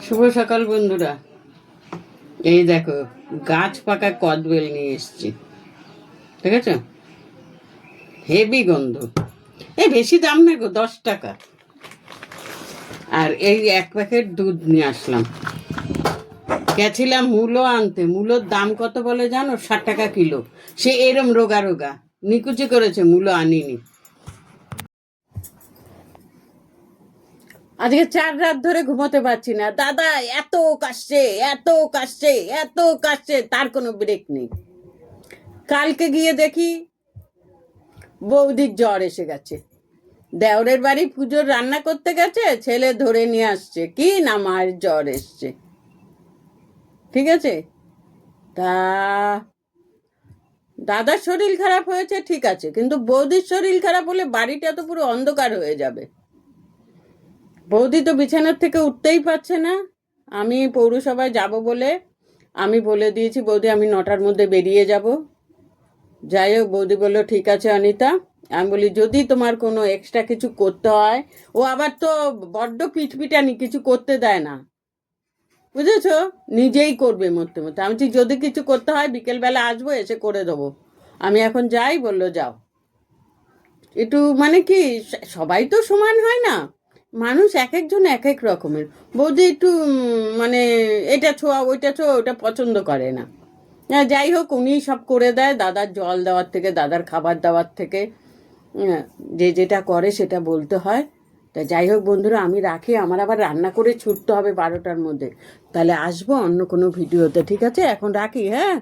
শুভ সকাল বন্ধুরা। এই দেখো, গাছ পাকা কদবেল নিয়ে এসছি, ঠিক আছে? হেভি গন্ধ। এই বেশি দাম না গো, 10 টাকা। আর এই 1 প্যাকেট দুধ নিয়ে আসলাম। গেছিলাম মূলো আনতে। মূলোর দাম কত বলে জানো? 60 টাকা কিলো। সে এরম রোগা রোগা নিকুচি করেছে, মূলো আনিনি। আজকে 4 রাত ধরে ঘুমোতে পারছি না। দাদা এত কাশছে, এত কাশছে, এত কাশছে, তার কোনো ব্রেক নেই। কালকে গিয়ে দেখি বৌদির জ্বর এসে গেছে। দেওরের বাড়ি পুজোর রান্না করতে গেছে, ছেলে ধরে নিয়ে আসছে কি না মায়ের জ্বর এসছে, ঠিক আছে? তা দাদার শরীর খারাপ হয়েছে ঠিক আছে, কিন্তু বৌদির শরীর খারাপ হলে বাড়িটা তো পুরো অন্ধকার হয়ে যাবে। বৌদি তো বিছানার থেকে উঠতেই পারছে না। আমি পৌরসভায় যাব বলে আমি বলে দিয়েছি, বৌদি আমি 9টার মধ্যে বেরিয়ে যাব। যাই হোক, বৌদি বললো ঠিক আছে অনিতা। আমি বলি যদি তোমার কোনো এক্সট্রা কিছু করতে হয়, ও আবার তো বড্ড পিটপিটানি, কিছু করতে দেয় না, বুঝেছো? নিজেই করবে মরতে মরতে। আমি ঠিক যদি কিছু করতে হয় বিকেলবেলা আসবো, এসে করে দেবো। আমি এখন যাই, বললো যাও। একটু মানে কি, সবাই তো সমান হয় না, মানুষ এক একজন এক এক রকমের। বৌদি একটু মানে এটা ছোঁয়া ওইটা ছোঁয়া ওটা পছন্দ করে না। যাই হোক, উনিই সব করে দেয়, দাদার জল দেওয়ার থেকে, দাদার খাবার দেওয়ার থেকে। যে যেটা করে সেটা বলতে হয়। তা যাই হোক বন্ধুরা, আমি রাখি, আমার আবার রান্না করে ছুটতে হবে 12টার মধ্যে। তাহলে আসবো অন্য কোনো ভিডিওতে, ঠিক আছে? এখন রাখি, হ্যাঁ।